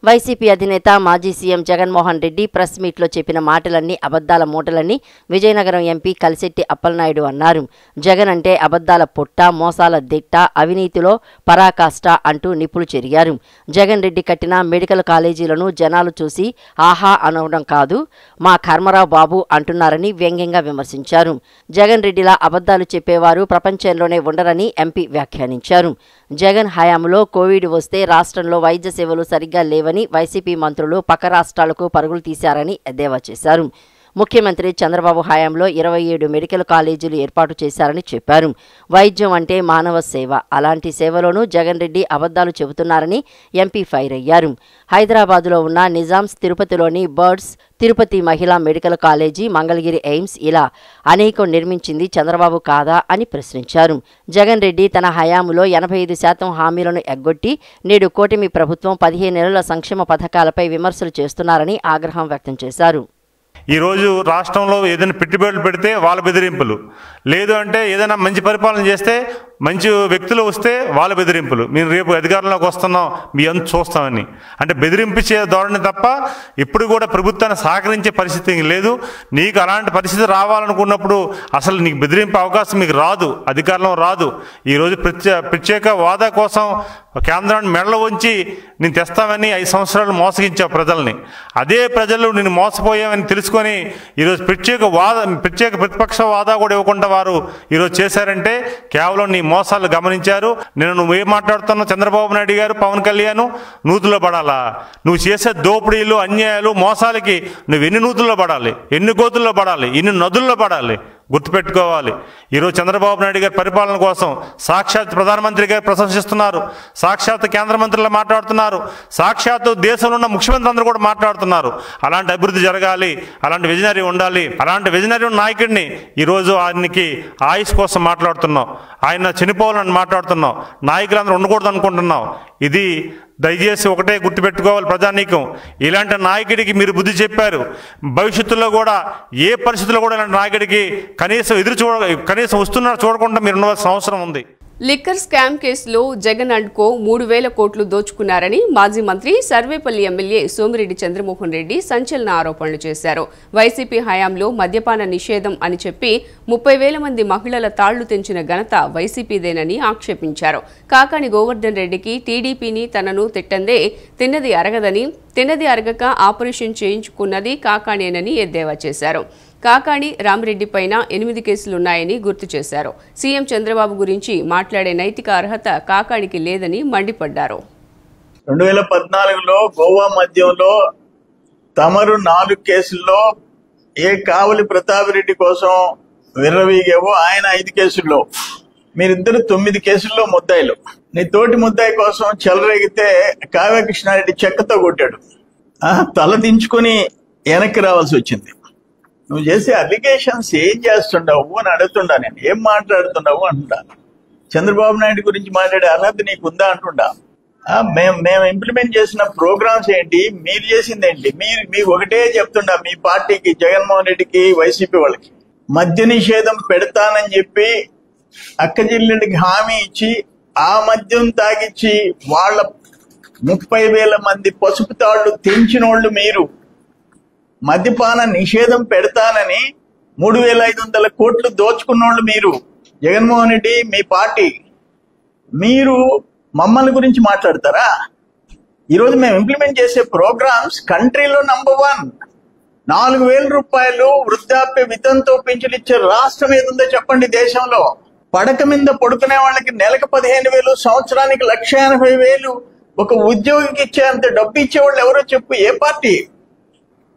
B: వైసీపీ అధినేత మాజీ సీఎం జగన్మోహన్ రెడ్డి ప్రెస్ మీట్లో చెప్పిన మాటలన్నీ అబద్దాల మూటలని విజయనగరం ఎంపీ కలిశెట్టి అప్పలనాయుడు అన్నారు. జగన్ అంటే అబద్దాల పుట్ట, మోసాల దిట్ట, అవినీతిలో పరాకాష్ట అంటూ నిప్పులు చెరిగారు. జగన్ రెడ్డి కట్టిన మెడికల్ కాలేజీలను జనాలు చూసి ఆహా అనడం కాదు, మా కర్మరావు బాబు అంటున్నారని వ్యంగ్యంగా విమర్శించారు. జగన్ రెడ్డిలా అబద్దాలు చెప్పేవారు ప్రపంచంలోనే ఉండరని ఎంపీ వ్యాఖ్యానించారు. జగన్ హయాంలో కోవిడ్ వస్తే రాష్ట్రంలో వైద్య సేవలు సరిగ్గా లేవని వైసీపీ మంత్రులు పక్క రాష్ట్రాలకు పరుగులు తీశారని ఎద్దేవా చేశారు. ముఖ్యమంత్రి చంద్రబాబు హయాంలో 27 మెడికల్ కాలేజీలు ఏర్పాటు చేశారని చెప్పారు. వైద్యం అంటే మానవ సేవ, అలాంటి సేవలోనూ జగన్ రెడ్డి అబద్దాలు చెబుతున్నారని ఎంపీ ఫైర్ అయ్యారు. హైదరాబాద్లో ఉన్న నిజామ్స్, తిరుపతిలోని బర్డ్స్, తిరుపతి మహిళా మెడికల్ కాలేజీ, మంగళగిరి ఎయిమ్స్ ఇలా అనేకం నిర్మించింది చంద్రబాబు కాదా అని ప్రశ్నించారు. జగన్ రెడ్డి తన హయాంలో 85% హామీలను ఎగ్గొట్టి నేడు కూటమి ప్రభుత్వం 15 నెలల సంక్షేమ పథకాలపై విమర్శలు చేస్తున్నారని ఆగ్రహం వ్యక్తం చేశారు.
I: ఈరోజు రాష్ట్రంలో ఏదైనా పెట్టుబడులు పెడితే వాళ్ళ బెదిరింపులు, లేదు అంటే ఏదైనా మంచి పరిపాలన చేస్తే మంచి వ్యక్తులు వస్తే వాళ్ళ బెదిరింపులు, మేము రేపు అధికారంలోకి వస్తున్నాం మీ అంత చూస్తామని అంటే బెదిరింపించే ధోరణి తప్ప ఇప్పుడు కూడా ప్రభుత్వాన్ని సహకరించే పరిస్థితి లేదు. నీకు అలాంటి పరిస్థితి రావాలనుకున్నప్పుడు అసలు నీకు బెదిరింపే అవకాశం మీకు రాదు, అధికారంలో రాదు. ఈరోజు ప్రత్యేక హోదా కోసం కేంద్రాన్ని మెడలు ఉంచి నేను తెస్తామని 5 సంవత్సరాలు మోసగించావు ప్రజల్ని. అదే ప్రజలు నేను మోసపోయామని తెలుసుకొని ఈరోజు ప్రత్యేక ప్రతిపక్ష హోదా కూడా ఇవ్వకుండా వారు ఈరోజు చేశారంటే కేవలం నీ మోసాలు గమనించారు. నేను నువ్వేం మాట్లాడుతున్నావు చంద్రబాబు నాయుడు గారు, పవన్ కళ్యాణ్ నూతుల్లో పడాలా? నువ్వు చేసే దోపిడీలు, అన్యాయాలు, మోసాలకి నువ్వు ఎన్ని నూతుల్లో పడాలి, ఎన్ని గోతుల్లో పడాలి, ఎన్ని నదుల్లో పడాలి గుర్తుపెట్టుకోవాలి. ఈరోజు చంద్రబాబు నాయుడు గారి పరిపాలన కోసం సాక్షాత్ ప్రధానమంత్రి గారు ప్రశంసిస్తున్నారు, సాక్షాత్ కేంద్ర మంత్రులు మాట్లాడుతున్నారు, సాక్షాత్ దేశంలో ఉన్న ముఖ్యమంత్రి అందరూ కూడా మాట్లాడుతున్నారు. అలాంటి అభివృద్ధి జరగాలి, అలాంటి విజనరీ ఉండాలి. అలాంటి విజనరీ నాయకుడిని ఈరోజు ఆయనకి ఆయుష్ కోసం మాట్లాడుతున్నాం, ఆయన చనిపోవాలని మాట్లాడుతున్నాం, నాయకులందరూ ఉండకూడదు అనుకుంటున్నాం. ఇది దయచేసి ఒకటే గుర్తుపెట్టుకోవాలి ప్రజానీకం, ఇలాంటి నాయకుడికి మీరు బుద్ధి చెప్పారు. భవిష్యత్తులో కూడా ఏ పరిస్థితుల్లో కూడా ఇలాంటి నాయకుడికి కనీసం వస్తున్నారు చూడకుండా మీరు ఉండవలసిన అవసరం ఉంది.
A: లిక్కర్ స్కామ్ కేసులో జగన్ అండ్ కో 3,000 కోట్లు దోచుకున్నారని మాజీ మంత్రి సర్వేపల్లి ఎమ్మెల్యే సోమిరెడ్డి చంద్రమోహన్ రెడ్డి సంచలన ఆరోపణలు చేశారు. వైసీపీ హయాంలో మద్యపాన నిషేధం అని చెప్పి 30,000 మంది మహిళల తాళ్లు తెంచిన ఘనత వైసీపీదేనని ఆక్షేపించారు. కాకాణి గోవర్ధన్ రెడ్డికి టీడీపీని తనను తిట్టందే తిన్నది అరగదని, తిన్నది అరగక ఆపరేషన్ చేయించుకున్నది కాకాణేనని ఎద్దేవా చేశారు. కాకాణి రామిరెడ్డి పైన 8 కేసులున్నాయని గుర్తు చేశారు. సీఎం చంద్రబాబు గురించి మాట్లాడే నైతిక అర్హత కాకాణికి లేదని మండిపడ్డారు.
J: 2014లో గోవా మద్యంలో తమరు 4 కేసుల్లో ఏ కావలి ప్రతాప్ రెడ్డి కోసం విర్రవీగేవో ఆయన 5 కేసుల్లో, మీరిద్దరు 9 కేసుల్లో ముద్దాయిలు. నీ తోటి ముద్దాయి కోసం చెలరేగితే కావ్య కృష్ణారెడ్డి చెక్కతో కొట్టాడు, తల దించుకొని వెనక్కి రావాల్సి వచ్చింది. నువ్వు చేసే అలిగేషన్స్ ఏం చేస్తుండవు అని అడుగుతుండా, నేను ఏం మాట్లాడుతున్నావు అంటున్నా. చంద్రబాబు నాయుడు గురించి మాట్లాడే అర్హత నీకుందా అంటుండా. మేము ఇంప్లిమెంట్ చేసిన ప్రోగ్రామ్స్ ఏంటి, మీరు చేసింది ఏంటి? మీకు ఒకటే చెప్తుండా మీ పార్టీకి, జగన్మోహన్ రెడ్డికి, వైసీపీ వాళ్ళకి, మద్య నిషేధం పెడతానని చెప్పి అక్కజిల్లెడికి హామీ ఇచ్చి ఆ మద్యం తాగిచ్చి వాళ్ళ 30,000 మంది పసుపు తాళ్లు తెంచినోళ్ళు మీరు. మద్యపాన నిషేధం పెడతానని 3,500 కోట్లు దోచుకున్నోళ్ళు మీరు. జగన్మోహన్ రెడ్డి మీ పార్టీ, మీరు మమ్మల్ని గురించి మాట్లాడతారా? ఈరోజు మేము ఇంప్లిమెంట్ చేసే ప్రోగ్రామ్స్ కంట్రీలో నంబర్ 1. 4,000 రూపాయలు వృద్ధాప్య వితంతో పింఛను ఇచ్చే రాష్ట్రం ఏదుందో చెప్పండి దేశంలో. పడక మీద పడుకునే వాళ్ళకి నెలకు 15,000, సంవత్సరానికి 1,80,000 ఒక ఉద్యోగికి ఇచ్చేంత డబ్బు ఇచ్చేవాళ్ళు ఎవరో చెప్పు, ఏ పార్టీ?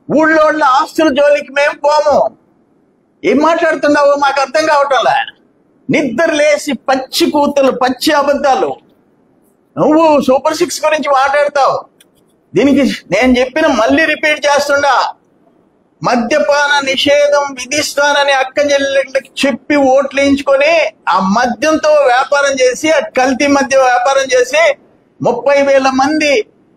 J: ఊళ్ళో వాళ్ళ ఆస్తుల జోలికి మేము పోము. ఏం మాట్లాడుతున్నావో మాకు అర్థం కావటంలే. నిద్ర లేసి పచ్చి కూతులు, పచ్చి అబద్ధాలు. నువ్వు సూపర్ 6 గురించి మాట్లాడతావు. దీనికి నేను చెప్పిన మళ్ళీ రిపీట్ చేస్తుండా, మద్యపాన నిషేధం విధిస్తానని అక్క చెల్లెళ్ళకి చెప్పి ఓట్లు వేయించుకొని ఆ మద్యంతో వ్యాపారం చేసి, ఆ కల్తీ మద్యం వ్యాపారం చేసి 30,000 మంది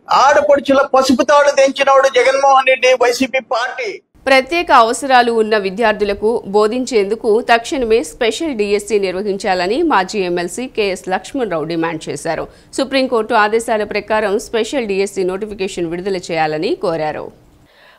J: ఆడపడుచుల పసుపు తాడు తెంచినోడు జగన్మోహన్ రెడ్డి, వైసీపీ పార్టీ.
A: ప్రత్యేక అవసరాలు ఉన్న విద్యార్థులకు బోధించేందుకు తక్షణమే స్పెషల్ డిఎస్సి నిర్వహించాలని మాజీ ఎమ్మెల్సీ కెఎస్ లక్ష్మణరావు డిమాండ్ చేశారు. సుప్రీంకోర్టు ఆదేశాల ప్రకారం స్పెషల్ డిఎస్సి నోటిఫికేషన్ విడుదల చేయాలని కోరారు.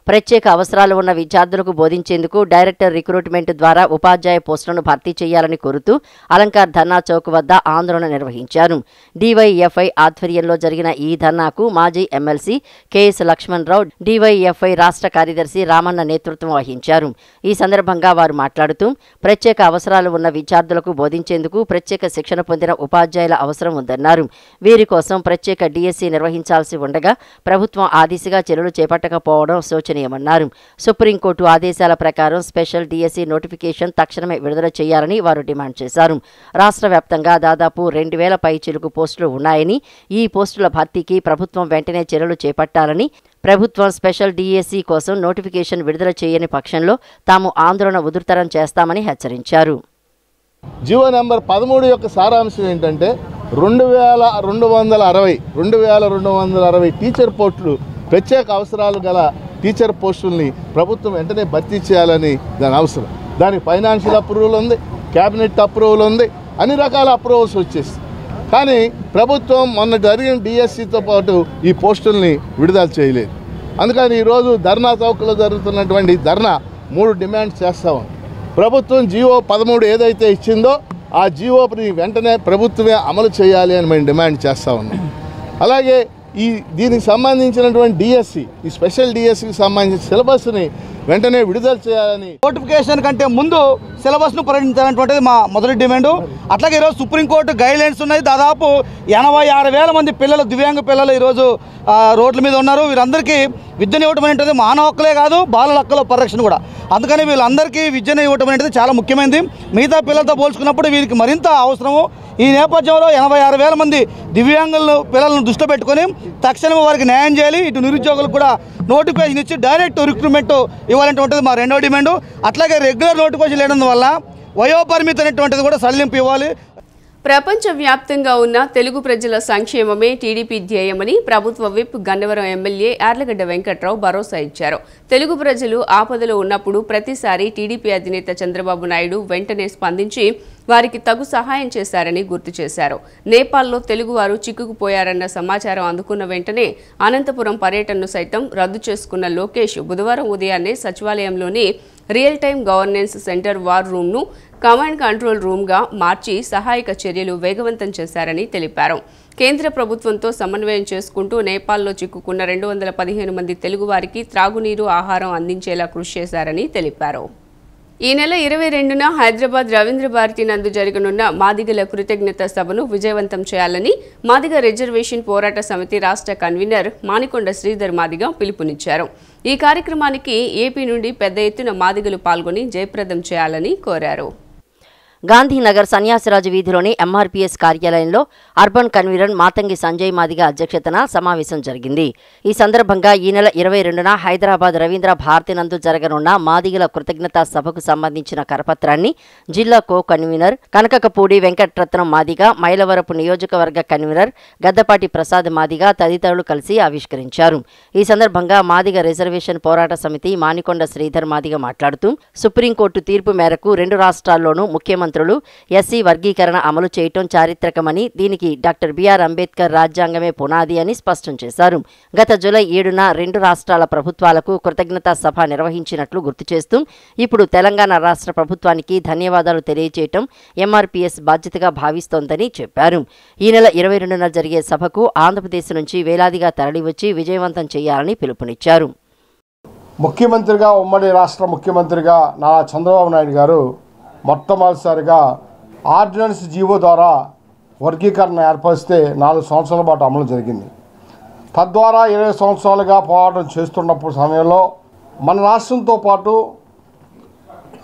B: ప్రత్యేక అవసరాలు ఉన్న విద్యార్థులకు బోధించేందుకు డైరెక్టర్ రిక్రూట్మెంట్ ద్వారా ఉపాధ్యాయ పోస్టులను భర్తీ చేయాలని కోరుతూ అలంకార్ ధర్నా చౌక్ వద్ద ఆందోళన నిర్వహించారు. డివైఎఫ్ఐ ఆధ్వర్యంలో జరిగిన ఈ ధర్నాకు మాజీ ఎమ్మెల్సీ కెఎస్ లక్ష్మణరావు, డివైఎఫ్ఐ రాష్ట్ర కార్యదర్శి రామన్న నేతృత్వం వహించారు. ఈ సందర్భంగా వారు మాట్లాడుతూ ప్రత్యేక అవసరాలు ఉన్న విద్యార్థులకు బోధించేందుకు ప్రత్యేక శిక్షణ పొందిన ఉపాధ్యాయుల అవసరం ఉందన్నారు. వీరి కోసం ప్రత్యేక డిఎస్సి నిర్వహించాల్సి ఉండగా ప్రభుత్వం ఆ దిశగా చర్యలు చేపట్టకపోవడం శోచనీయమన్నారు. సుప్రీంకోర్టు ఆదేశాల ప్రకారం స్పెషల్ డిఎస్సి నోటిఫికేషన్ తక్షణమే విడుదల చేయాలని వారు డిమాండ్ చేశారు. రాష్ట్ర వ్యాప్తంగా దాదాపు 2,000 పైచిలుకు పోస్టులు ఉన్నాయని, ఈ పోస్టుల భర్తీకి ప్రభుత్వం వెంటనే చర్యలు చేపట్టాలని, ప్రభుత్వం స్పెషల్ డిఎస్సి కోసం నోటిఫికేషన్ విడుదల చేయని పక్షంలో తాము ఆందోళన ఉధృతరం చేస్తామని హెచ్చరించారు.
K: జీవో నెంబర్ 13 యొక్క సారాంశం ఏంటంటే 2,260 టీచర్ పోస్టులు, ప్రత్యేక అవసరాలు గల టీచర్ పోస్టుల్ని ప్రభుత్వం వెంటనే భర్తీ చేయాలని దాని అవసరం. దానికి ఫైనాన్షియల్ అప్రూవల్ ఉంది, క్యాబినెట్ అప్రూవల్ ఉంది, అన్ని రకాల అప్రూవల్స్ వచ్చేసి. కానీ ప్రభుత్వం మొన్న జరిగిన డిఎస్సితో పాటు ఈ పోస్టుల్ని విడుదల చేయలేదు. అందుకని ఈరోజు ధర్నా చౌక్లో జరుగుతున్నటువంటి ధర్నా 3 డిమాండ్స్ చేస్తాం. ప్రభుత్వం జీవో 13 ఏదైతే ఇచ్చిందో ఆ జీవోని వెంటనే ప్రభుత్వమే అమలు చేయాలి అని మేము డిమాండ్ చేస్తూ ఉన్నాం. అలాగే దీనికి సంబంధించినటువంటి డిఎస్సి, ఈ స్పెషల్ డిఎస్సికి సంబంధించిన సిలబస్ని వెంటనే విడుదల చేయాలని,
L: నోటిఫికేషన్ కంటే ముందు సిలబస్ను ప్రకటించాలనేటువంటిది మా మొదటి డిమాండు. అట్లాగే ఈరోజు సుప్రీంకోర్టు గైడ్లైన్స్ ఉన్నాయి. దాదాపు 86,000 మంది పిల్లలు, దివ్యాంగ పిల్లలు ఈరోజు రోడ్ల మీద ఉన్నారు. వీరందరికీ విద్యను ఇవ్వడం అనేటువంటిది మానవ హక్కులే కాదు, బాలల హక్కుల పరిరక్షణ కూడా. అందుకని వీళ్ళందరికీ విద్యను ఇవ్వడం అనేది చాలా ముఖ్యమైనది. మిగతా పిల్లలతో పోల్చుకున్నప్పుడు వీరికి మరింత అవసరము. ఈ నేపథ్యంలో 86,000 మంది దివ్యాంగులను పిల్లలను దృష్టిలో పెట్టుకొని తక్షణమే వారికి న్యాయం చేయాలి. ఇటు నిరుద్యోగులకు కూడా నోటిఫికేషన్ ఇచ్చి డైరెక్ట్ రిక్రూట్మెంట్ ఇవ్వాలనేటువంటిది మా రెండో డిమాండు. అట్లాగే రెగ్యులర్ నోటిఫికేషన్ లేనందు వల్ల వయోపరిమితి అనేటువంటిది కూడా సడలింపు ఇవ్వాలి.
A: ప్రపంచవ్యాప్తంగా ఉన్న తెలుగు ప్రజల సంక్షేమమే టీడీపీ ధ్యేయమని ప్రభుత్వ విప్ గన్నవరం ఎమ్మెల్యే యార్లగడ్డ వెంకట్రావు భరోసా ఇచ్చారు. తెలుగు ప్రజలు ఆపదలో ఉన్నప్పుడు ప్రతిసారి టీడీపీ అధినేత చంద్రబాబు నాయుడు వెంటనే స్పందించి వారికి తగు సహాయం చేశారని గుర్తు చేశారు. నేపాల్లో తెలుగువారు చిక్కుకుపోయారన్న సమాచారం అందుకున్న వెంటనే అనంతపురం పర్యటనను సైతం రద్దు చేసుకున్న లోకేష్ బుధవారం ఉదయాన్నే సచివాలయంలోని real time governance center war రూమ్ను కమాండ్ కంట్రోల్ రూమ్గా మార్చి సహాయక చర్యలు వేగవంతం చేశారని తెలిపారు. కేంద్ర ప్రభుత్వంతో సమన్వయం చేసుకుంటూ నేపాల్లో చిక్కుకున్న 215 మంది తెలుగువారికి త్రాగునీరు, ఆహారం అందించేలా కృషి చేశారని తెలిపారు. ఈ నెల 22న హైదరాబాద్ రవీంద్ర భారతి నందు జరగనున్న మాదిగల కృతజ్ఞత సభను విజయవంతం చేయాలని మాదిగ రిజర్వేషన్ పోరాట సమితి రాష్ట్ర కన్వీనర్ మానికొండ శ్రీధర్ మాదిగ పిలుపునిచ్చారు. ఈ కార్యక్రమానికి ఏపీ నుండి పెద్ద ఎత్తున మాదిగలు పాల్గొని జయప్రదం చేయాలని కోరారు.
B: గాంధీనగర్ సన్యాసిరాజు వీధిలోని ఎంఆర్పీఎస్ కార్యాలయంలో అర్బన్ కన్వీనర్ మాతంగి సంజయ్ మాదిగ అధ్యక్షతన సమావేశం జరిగింది. ఈ సందర్భంగా ఈ నెల 22న హైదరాబాద్ రవీంద్ర భారతి నందు జరగనున్న మాదిగల కృతజ్ఞతా సభకు సంబంధించిన కరపత్రాన్ని జిల్లా కో కన్వీనర్ కనకకపూడి వెంకట్రత్నం మాదిగ, మైలవరపు నియోజకవర్గ కన్వీనర్ గద్దపాటి ప్రసాద్ మాదిగ తదితరులు కలిసి ఆవిష్కరించారు. ఈ సందర్భంగా మాదిగ రిజర్వేషన్ పోరాట సమితి మానికొండ శ్రీధర్ మాదిగ మాట్లాడుతూ సుప్రీంకోర్టు తీర్పు మేరకు 2 రాష్ట్రాల్లోనూ ముఖ్యమంత్రి ముఖ్యమంత్రులు ఎస్సీ వర్గీకరణ అమలు చేయటం చారిత్రకమని, దీనికి డాక్టర్ బిఆర్ అంబేద్కర్ రాజ్యాంగమే పునాది అని స్పష్టం చేశారు. గత జూలై 7న 2 రాష్ట్రాల ప్రభుత్వాలకు కృతజ్ఞతా సభ నిర్వహించినట్లు గుర్తు చేస్తూ ఇప్పుడు తెలంగాణ రాష్ట్ర ప్రభుత్వానికి ధన్యవాదాలు తెలియజేయటం ఎంఆర్పీఎస్ బాధ్యతగా భావిస్తోందని చెప్పారు. ఈ నెల 22న జరిగే సభకు ఆంధ్రప్రదేశ్ నుంచి వేలాదిగా తరలివచ్చి విజయవంతం చేయాలని పిలుపునిచ్చారు.
M: ముఖ్యమంత్రిగా, ఉమ్మడి రాష్ట్ర ముఖ్యమంత్రిగా నారా చంద్రబాబు నాయుడు గారు మొట్టమొదటిసారిగా ఆర్డినెన్స్ జీవో ద్వారా వర్గీకరణ ఏర్పరిస్తే 4 సంవత్సరాల పాటు అమలు జరిగింది. తద్వారా 20 సంవత్సరాలుగా పోరాటం చేస్తున్నప్పుడు సమయంలో మన రాష్ట్రంతో పాటు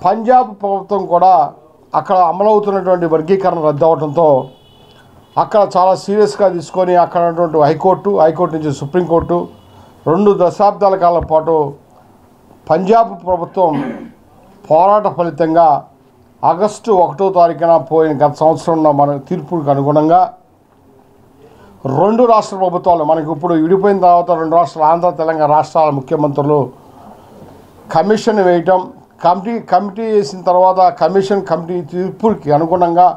M: పంజాబ్ ప్రభుత్వం కూడా అక్కడ అమలవుతున్నటువంటి వర్గీకరణ రద్దు అవడంతో అక్కడ చాలా సీరియస్గా తీసుకొని అక్కడ ఉన్నటువంటి హైకోర్టు నుంచి సుప్రీంకోర్టు 2 దశాబ్దాల కాలం పాటు పంజాబ్ ప్రభుత్వం పోరాట ఫలితంగా ఆగస్టు 1వ తారీఖున పోయిన గత సంవత్సరం మన తీర్పుకు అనుగుణంగా 2 రాష్ట్ర ప్రభుత్వాలు మనకి ఇప్పుడు విడిపోయిన తర్వాత 2 రాష్ట్రాలు ఆంధ్ర తెలంగాణ రాష్ట్రాల ముఖ్యమంత్రులు కమిషన్ వేయటం, కమిటీ వేసిన తర్వాత కమిటీ తీర్పుకి అనుగుణంగా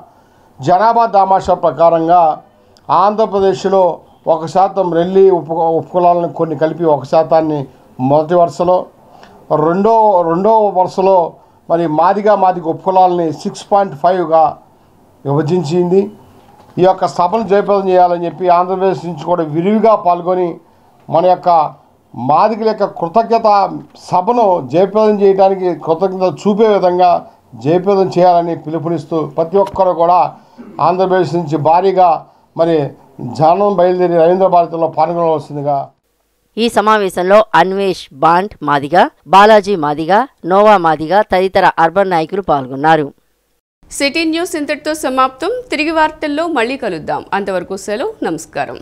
M: జనాభా దామాషా ప్రకారంగా ఆంధ్రప్రదేశ్లో 1% రెల్లి ఉపకులాలను కొన్ని కలిపి 1% మొదటి వరుసలో, రెండో వరుసలో మరి మాదిగ ఉపకులాలని 6.5గా విభజించింది. ఈ యొక్క సభను జయప్రదం చేయాలని చెప్పి ఆంధ్రప్రదేశ్ నుంచి కూడా విరివిగా పాల్గొని మన యొక్క మాదిగల యొక్క కృతజ్ఞత సభను జయప్రదం చేయడానికి కృతజ్ఞత చూపే విధంగా జయప్రదం చేయాలని పిలుపునిస్తూ ప్రతి ఒక్కరు కూడా ఆంధ్రప్రదేశ్ నుంచి భారీగా మరి జనం బయలుదేరి రవీంద్ర భారతిలో పాల్గొనవలసిందిగా.
B: ఈ సమావేశంలో అన్వేష్ బాండ్ మాదిగ, బాలాజీ మాదిగ, నోవా మాదిగ తదితర అర్బన్ నాయకులు పాల్గొన్నారు.
A: సిటీ న్యూస్ ఇంతటితో సమాప్తం. తిరిగి వార్తల్లో మళ్ళీ కలుద్దాం. అంతవరకు సెలవు. నమస్కారం.